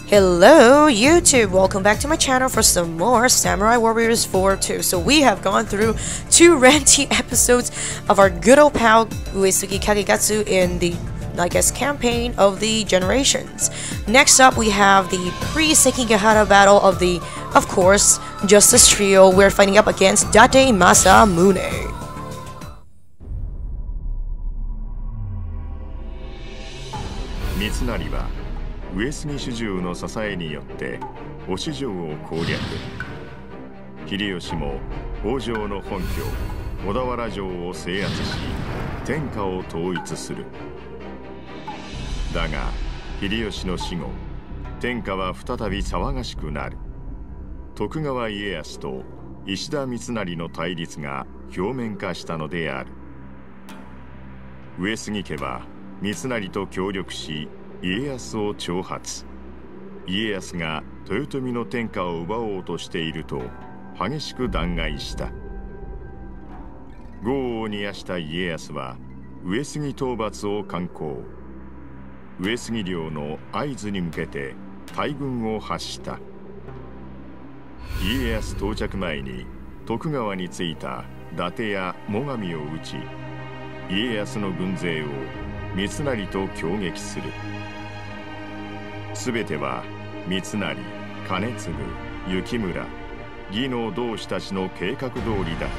Hello YouTube, welcome back to my channel for some more Samurai Warriors 4 2. So we have gone through 2 ranty episodes of our good old pal Uesugi Kagekatsu in the, campaign of the Generations. Next up we have the pre-Sekigahara battle of the, of course, Justice Trio. We're fighting up against Date Masamune. Mitsunari は上杉主従の支えによって忍城を攻略。秀吉も北条の本拠小田原城を制圧し天下を統一する。だが秀吉の死後天下は再び騒がしくなる。徳川家康と石田三成の対立が表面化したのである。上杉家は三成と協力し家康を挑発。家康が豊臣の天下を奪おうとしていると激しく弾劾した。業を煮やした家康は上杉討伐を敢行。上杉領の会津に向けて大軍を発した。家康到着前に徳川に着いた伊達や最上を討ち、家康の軍勢を三成と協撃する。すべては三成、兼続、幸村、義の同志たちの計画通りだっ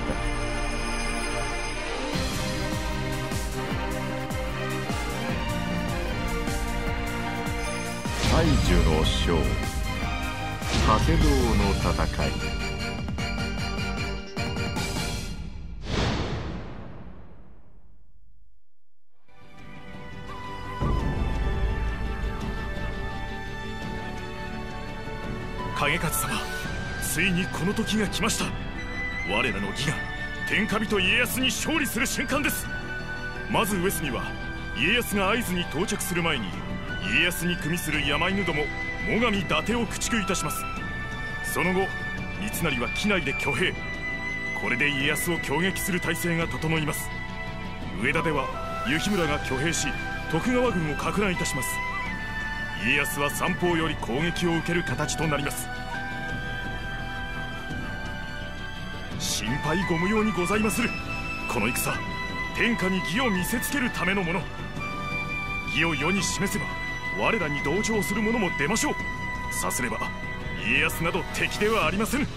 た。大樹の将、長谷堂の戦い。景勝様、ついにこの時が来ました。我らの義が天下人家康に勝利する瞬間です。まず上杉は家康が会津に到着する前に家康に組みする山犬ども最上伊達を駆逐いたします。その後三成は畿内で挙兵。これで家康を攻撃する体制が整います。上田では幸村が挙兵し徳川軍を撹乱いたします。家康は三方より攻撃を受ける形となります。心配ご無用にございまする。この戦、天下に義を見せつけるためのもの。義を世に示せば我らに同情する者も出ましょう。さすれば家康など敵ではありませぬ。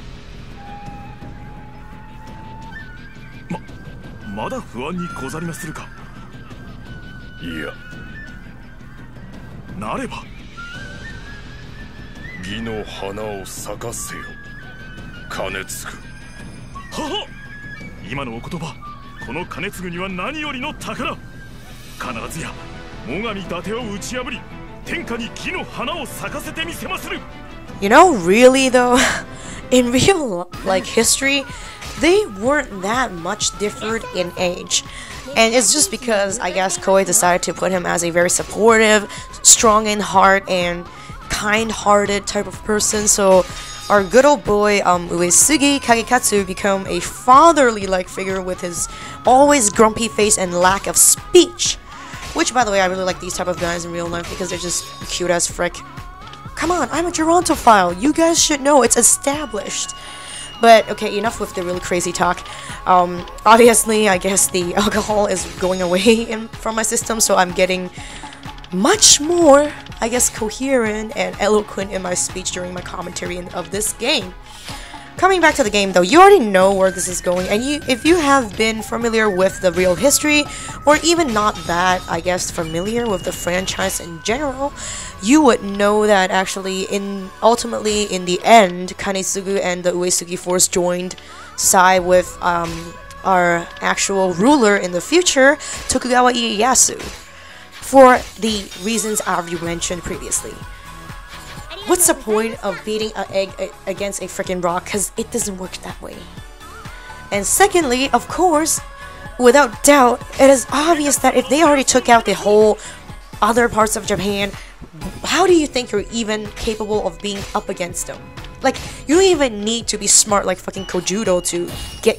まだ不安にござりまするか。いや、なれば義の花を咲かせよ、兼続。はは、今のお言葉、この兼続には何よりの宝。必ずや最上伊達を打ち破り天下に義の花を咲かせてみせまする。 You know, really though, in real history, they weren't that much different in age. And it's just because, I guess, Koei decided to put him as a very supportive, strong in heart, and kind-hearted type of person. So our good old boy Uesugi Kagekatsu become a fatherly-like figure with his always grumpy face and lack of speech. Which, by the way, I really like these type of guys in real life because they're just cute as frick. Come on, I'm a Gerontophile. You guys should know, it's established. But, okay, enough with the really crazy talk. Obviously, I guess the alcohol is going away from my system, so I'm getting much more, I guess, coherent and eloquent in my speech during my commentary of this game. Coming back to the game though, you already know where this is going, and if you have been familiar with the real history, or even not that, I guess, familiar with the franchise in general, you would know that actually, ultimately in the end, Kanetsugu and the Uesugi force joined side with our actual ruler in the future, Tokugawa Ieyasu, for the reasons I already mentioned previously. What's the point of beating an egg against a freaking rock? Because it doesn't work that way. And secondly, of course, without doubt, it is obvious that if they already took out the whole other parts of Japan, how do you think you're even capable of being up against them? Like, you don't even need to be smart like fucking Kojudo to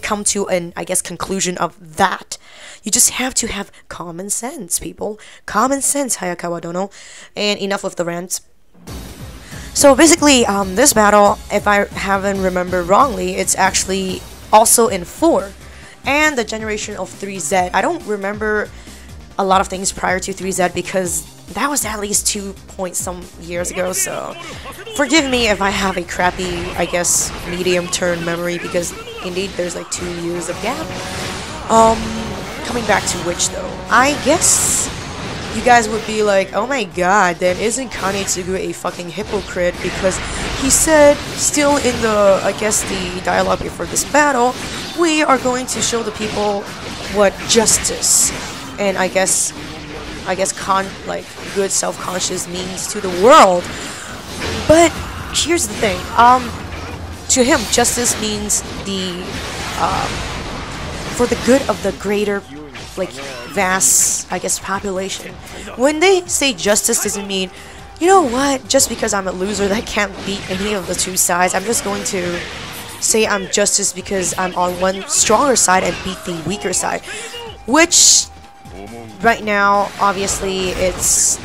come to an, I guess, conclusion of that. You just have to have common sense, people. Common sense, Hayakawa Dono. And enough of the rants. So basically, this battle, if I haven't remembered wrongly, it's actually also in 4, and the generation of 3Z. I don't remember a lot of things prior to 3Z because that was at least 2 point some years ago, so forgive me if I have a crappy, I guess, medium-term memory, because indeed there's like 2 years of gap. Coming back to which though, I guess you guys would be like, oh my god, then isn't Kanetsugu a fucking hypocrite, because he said, still in the, I guess, the dialogue before this battle, we are going to show the people what justice and I guess good self-conscious means to the world. But here's the thing, to him, justice means the for the good of the greater, like, vast, I guess, population. When they say justice, doesn't mean, you know what, just because I'm a loser that can't beat any of the 2 sides, I'm just going to say I'm justice because I'm on one stronger side and beat the weaker side. Which, right now, obviously, it's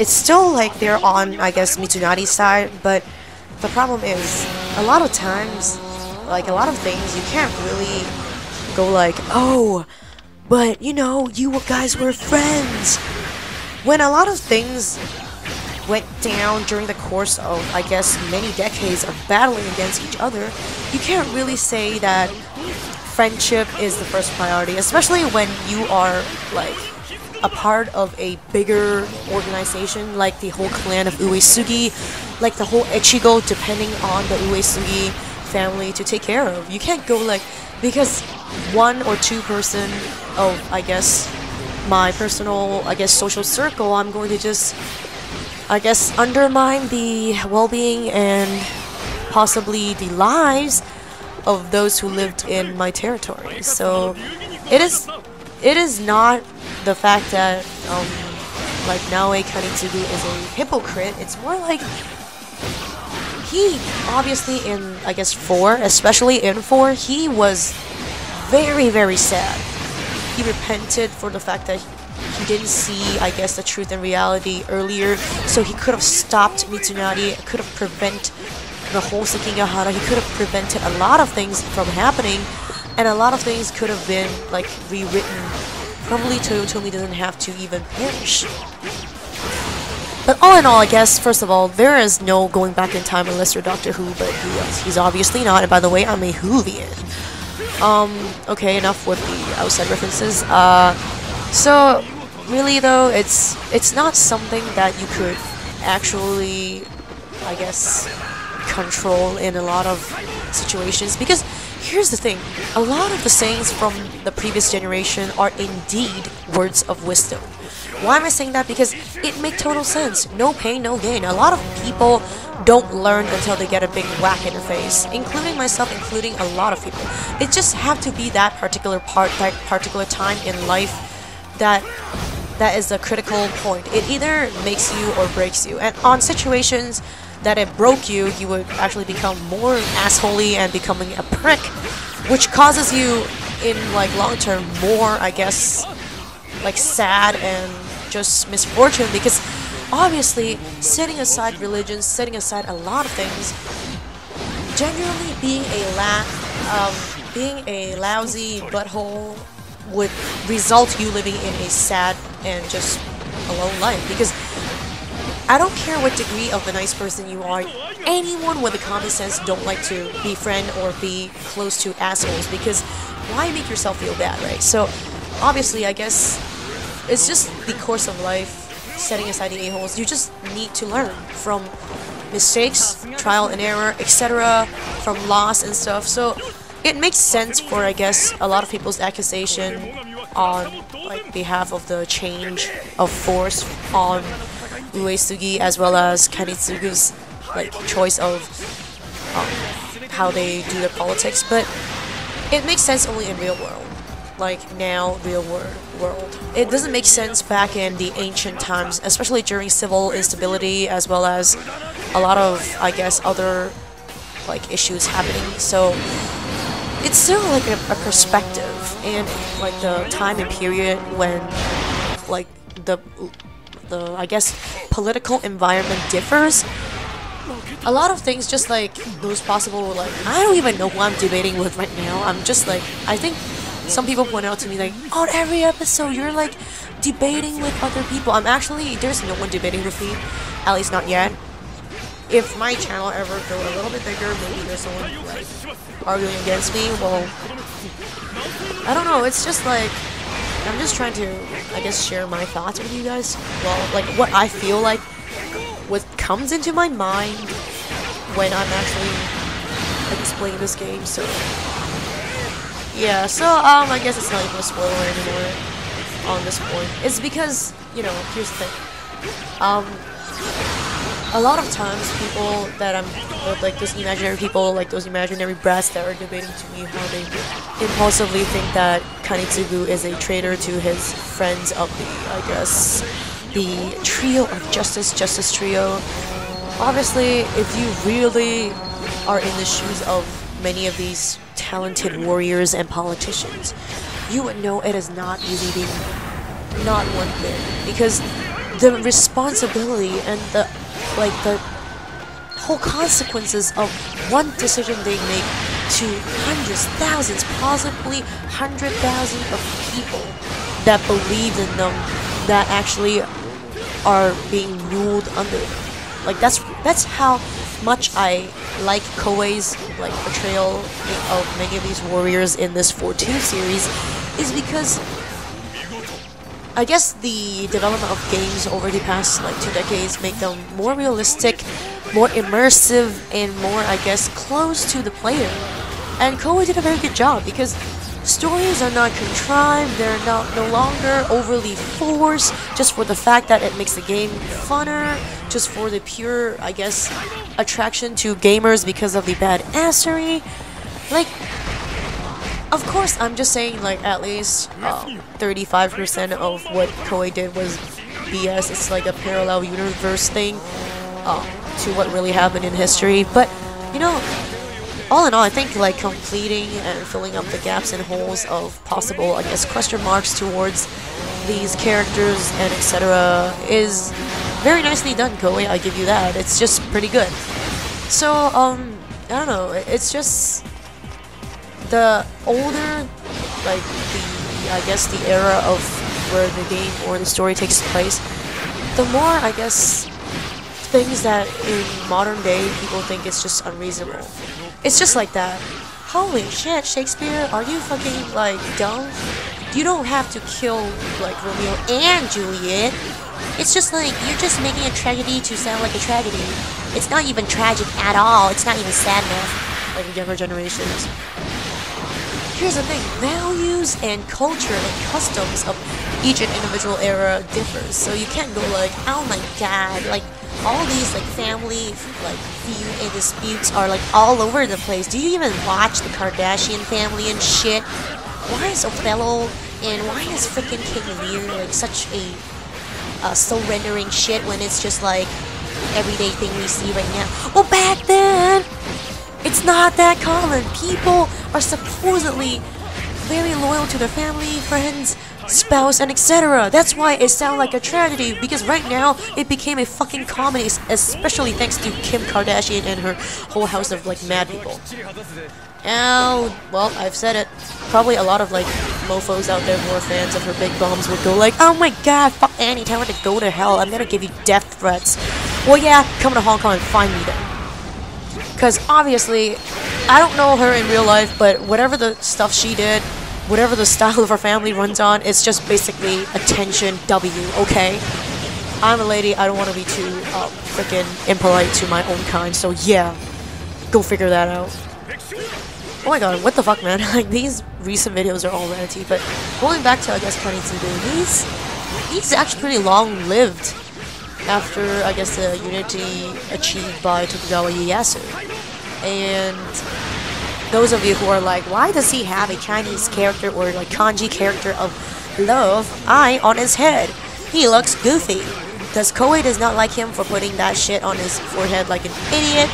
still like they're on, I guess, Mitsunari's side, but the problem is, a lot of times, like, a lot of things, you can't really go like, oh, but, you know, you guys were friends. When a lot of things went down during the course of, I guess, many decades of battling against each other, you can't really say that friendship is the first priority, especially when you are, like, a part of a bigger organization, like the whole clan of Uesugi, like the whole Ichigo depending on the Uesugi family to take care of. You can't go like, because 1 or 2 person of, I guess, my personal, I guess, social circle, I'm going to just, I guess, undermine the well-being and possibly the lives of those who lived in my territory. So it is not the fact that like Naoe Kanetsugu is a hypocrite. It's more like he obviously in, I guess, 4, especially in 4, he was very, very sad. He repented for the fact that he didn't see, I guess, the truth and reality earlier, so he could have stopped Mitsunari, could have prevented the whole Sekigahara, he could have prevented a lot of things from happening, and a lot of things could have been, like, rewritten. Probably Toyotomi doesn't have to even perish. But all in all, I guess, first of all, there is no going back in time unless you're Doctor Who, but he's obviously not, and by the way, I'm a Whovian. Okay, enough with the outside references. So, really though, it's not something that you could actually, I guess, control in a lot of situations, because here's the thing, a lot of the sayings from the previous generation are indeed words of wisdom. Why am I saying that? Because it makes total sense. No pain, no gain. A lot of people don't learn until they get a big whack in their face, including myself, including a lot of people. It just have to be that particular part, that particular time in life that is a critical point. It either makes you or breaks you. And on situations that it broke you, you would actually become more assholey and becoming a prick, which causes you in, like, long term more, I guess, like, sad and just misfortune, because obviously setting aside religion, setting aside a lot of things, genuinely being a lousy butthole would result you living in a sad and just alone life, because I don't care what degree of a nice person you are, anyone with a common sense don't like to befriend or be close to assholes, because why make yourself feel bad, right? So obviously, I guess it's just the course of life, setting aside the a-holes. You just need to learn from mistakes, trial and error, etc., from loss and stuff. So it makes sense for, I guess, a lot of people's accusation on, like, behalf of the change of force on Uesugi as well as Kanetsugu's, like, choice of how they do their politics, but it makes sense only in real world, like now real world. It doesn't make sense back in the ancient times, especially during civil instability as well as a lot of, I guess, other, like, issues happening. So it's still like a perspective, and like the time and period when, like, the I guess political environment differs. a lot of things, just like those possible, like, I don't even know who I'm debating with right now. I'm just like, I think some people point out to me like, on every episode you're like debating with other people. I'm actually, there's no one debating with me, at least not yet. If my channel ever go a little bit bigger, maybe there's someone like arguing against me. Well, I don't know, it's just like, I'm just trying to, I guess, share my thoughts with you guys. Well, like what I feel like, what comes into my mind when I'm actually explaining this game. So yeah, so I guess it's not even a spoiler anymore on this point. It's because, you know, here's the thing. A lot of times people that I'm like those imaginary people, like those imaginary brats that are debating to me how they impulsively think that Kanetsugu is a traitor to his friends of the, I guess, the trio of Justice Trio. Obviously, if you really are in the shoes of many of these talented warriors and politicians, you would know it is not easy being not one bit, because the responsibility and the whole consequences of one decision they make to hundreds, thousands, possibly 100,000 of people that believe in them, that actually are being ruled under them. Like that's how much I like Koei's like portrayal of many of these warriors in this 4-2 series, is because I guess the development of games over the past like 2 decades make them more realistic, more immersive, and more, I guess, close to the player. And Koei did a very good job, because stories are not contrived, they're no longer overly forced, just for the fact that it makes the game funner, just for the pure, I guess, attraction to gamers because of the badassery. Like, of course, I'm just saying, like, at least 35% of what Koei did was BS. It's like a parallel universe thing to what really happened in history. But, you know, all in all, I think, like, completing and filling up the gaps and holes of possible, I guess, question marks towards these characters and etc. is very nicely done, Koei. I give you that. It's just pretty good. So, I don't know. It's just the older, like, I guess the era of where the game or the story takes place, the more, I guess, things that in modern day people think it's just unreasonable. It's just like that. Holy shit, Shakespeare, are you fucking, like, dumb? You don't have to kill, like, Romeo and Juliet. It's just like, you're just making a tragedy to sound like a tragedy. It's not even tragic at all. It's not even sad enough, like the younger generations. Here's the thing, values and culture and customs of each individual era differs, so you can't go like, oh my god, like, all these, like, family, like, feud and disputes are, like, all over the place. Do you even watch the Kardashian family and shit? Why is Othello and why is freaking King Lear, like, such a surrendering shit when it's just, like, everyday thing we see right now? Well, back then, it's not that common. People are supposedly very loyal to their family, friends, spouse, and etc. That's why it sounds like a tragedy, because right now it became a fucking comedy, especially thanks to Kim Kardashian and her whole house of, like, mad people. Oh, well, I've said it. Probably a lot of, like, mofos out there who are fans of her big bombs would go like, oh my god, fuck Annie, tell her to go to hell, I'm gonna give you death threats. Well, yeah, come to Hong Kong and find me then. Because obviously, I don't know her in real life, but whatever the stuff she did, whatever the style of her family runs on, it's just basically attention W, okay? I'm a lady, I don't want to be too freaking impolite to my own kind, so yeah, go figure that out. Oh my god, what the fuck, man? Like, these recent videos are all ranty, but going back to, I guess, Kanetsugu, he's actually pretty long-lived after, I guess, the unity achieved by Tokugawa Ieyasu. And those of you who are like, why does he have a Chinese character or, like, kanji character of love eye on his head? He looks goofy. Does Koei does not like him for putting that shit on his forehead like an idiot?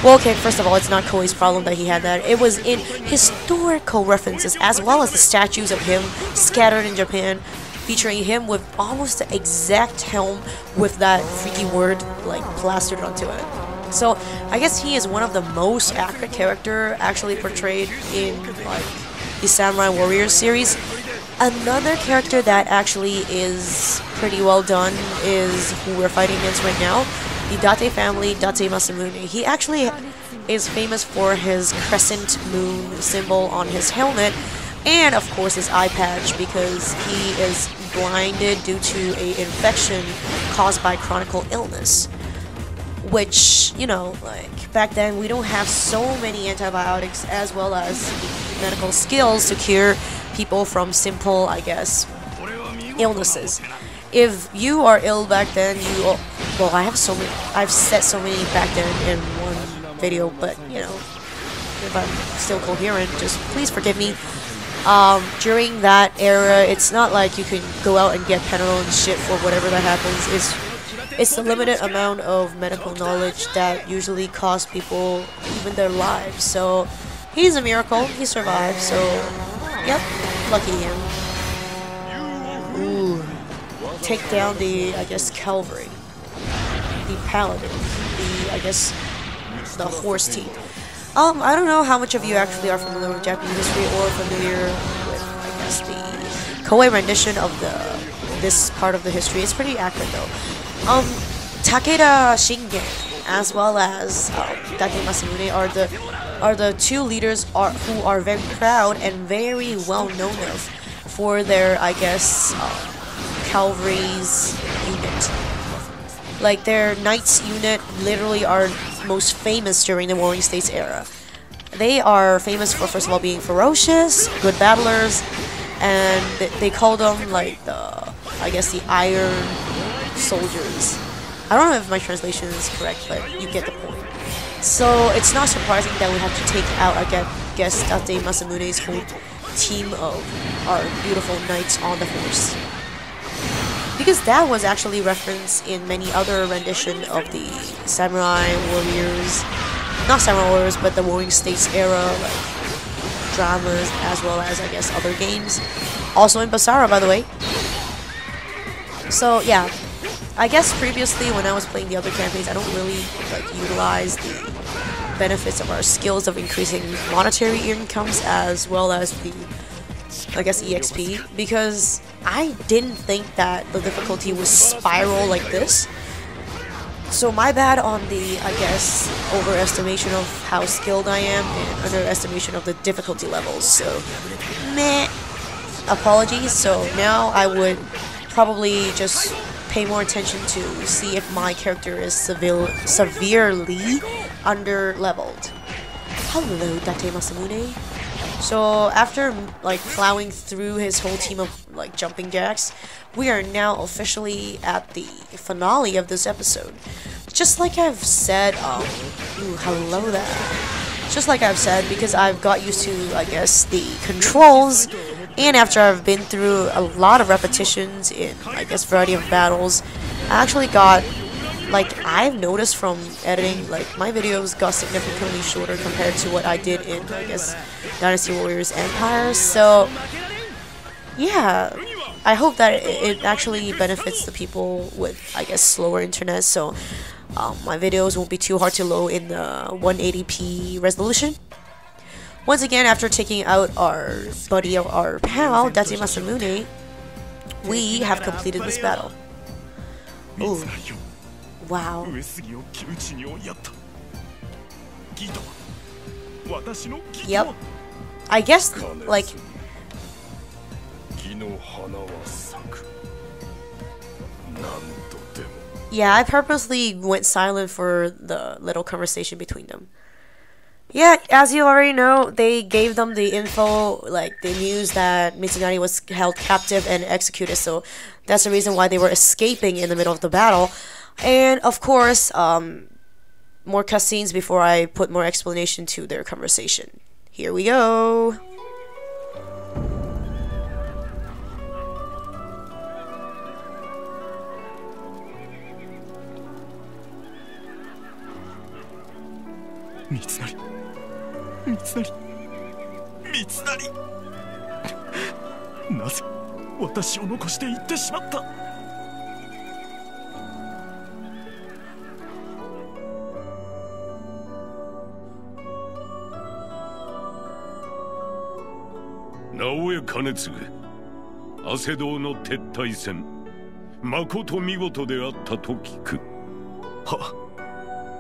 Well, okay, first of all, it's not Koei's problem that he had that. It was in historical references, as well as the statues of him scattered in Japan, featuring him with almost the exact helm with that freaky word, like, plastered onto it. So I guess he is one of the most accurate character actually portrayed in like the Samurai Warriors series. Another character that actually is pretty well done is who we're fighting against right now, the Date family, Date Masamune. He actually is famous for his crescent moon symbol on his helmet, and of course his eye patch, because he is blinded due to a infection caused by chronic illness. Which, you know, like back then we don't have so many antibiotics as well as medical skills to cure people from simple, I guess, illnesses. If you are ill back then, well, I've said so many back then in one video, but you know, if I'm still coherent, just please forgive me. During that era, it's not like you can go out and get Panadol and shit for whatever that happens. It's a limited amount of medical knowledge that usually costs people even their lives. So he's a miracle. He survived. So yep, lucky him. Ooh, take down the, I guess, cavalry, the paladin, the horse team. I don't know how much of you actually are familiar with Japanese history or familiar with, I guess, the Koei rendition of this part of the history. It's pretty accurate though. Takeda Shingen as well as Date Masamune are the two leaders who are very proud and very well known of for their, I guess, cavalry's unit. Like their knights unit literally are most famous during the Warring States era. They are famous for, first of all, being ferocious, good battlers, and they call them like I guess the Iron Soldiers. I don't know if my translation is correct, but you get the point. So it's not surprising that we have to take out, I guess, Date Masamune's whole team of our beautiful knights on the horse. Because that was actually referenced in many other rendition of the Samurai Warriors, not Samurai Warriors, but the Warring States era, like dramas, as well as, I guess, other games. Also in Basara, by the way. So yeah, I guess previously when I was playing the other campaigns, I don't really like utilize the benefits of our skills of increasing monetary incomes as well as the, I guess, EXP, because I didn't think that the difficulty would spiral like this. So my bad on the, I guess, overestimation of how skilled I am and underestimation of the difficulty levels. So, meh. Apologies. So now I would probably just pay more attention to see if my character is severely under-leveled. Hello, Date Masamune. So after like plowing through his whole team of like jumping jacks, we are now officially at the finale of this episode. Just like I've said, hello there. Just like I've said, because I've got used to, I guess, the controls, and after I've been through a lot of repetitions in, I guess, variety of battles, I actually got, like, I've noticed from editing, like, my videos got significantly shorter compared to what I did in, I guess, Dynasty Warriors Empire. So yeah, I hope that it actually benefits the people with, I guess, slower internet, so my videos won't be too hard to load in the 180p resolution. Once again, after taking out our buddy, our pal, Date Masamune, we have completed this battle. Ooh. Wow. Yep. I guess, like, yeah, I purposely went silent for the little conversation between them. Yeah, as you already know, they gave them the info, like the news that Mitsunari was held captive and executed, so that's the reason why they were escaping in the middle of the battle. And of course, more cutscenes before I put more explanation to their conversation. Here we go! Mitsunari. Mitsunari. なぜ私を残して行ってしまった直江兼次、汗道の撤退戦、まこと見事であったと聞く。は、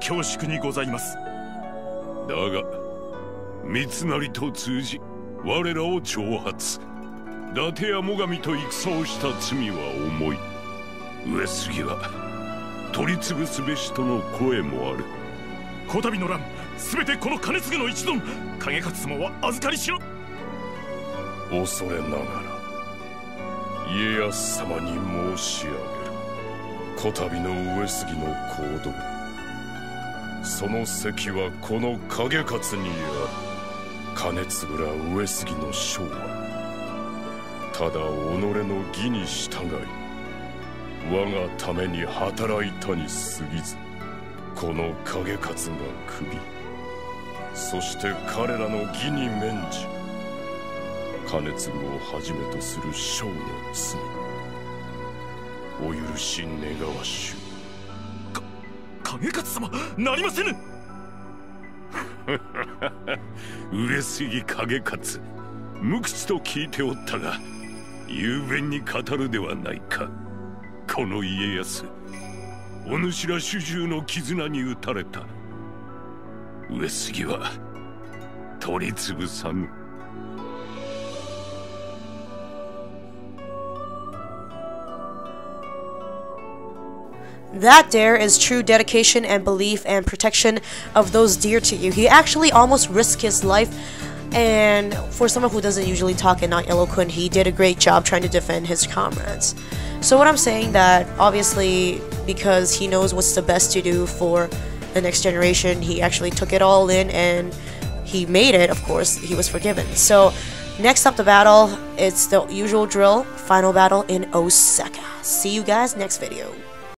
恐縮にございます。だが三成と通じ我らを挑発、伊達や最上と戦をした罪は重い。上杉は取り潰すべしとの声もある。こたびの乱、すべてこの兼続の一存、景勝様は預かりしろ。恐れながら家康様に申し上げる。こたびの上杉の行動、その責はこの景勝にある。兼続ら上杉の将はただ己の義に従い我がために働いたに過ぎず、この景勝が首、そして彼らの義に免じ兼続をはじめとする将の罪お許し願わしゅう。景勝様、なりませぬ。上杉景勝、無口と聞いておったが雄弁に語るではないか。この家康、お主ら主従の絆に打たれた。上杉は取り潰さぬ。That there is true dedication and belief and protection of those dear to you. He actually almost risked his life, and for someone who doesn't usually talk and not eloquent, he did a great job trying to defend his comrades. So what I'm saying that obviously because he knows what's the best to do for the next generation, he actually took it all in and he made it. Of course, he was forgiven. So next up the battle, it's the usual drill, final battle in Osaka. See you guys next video.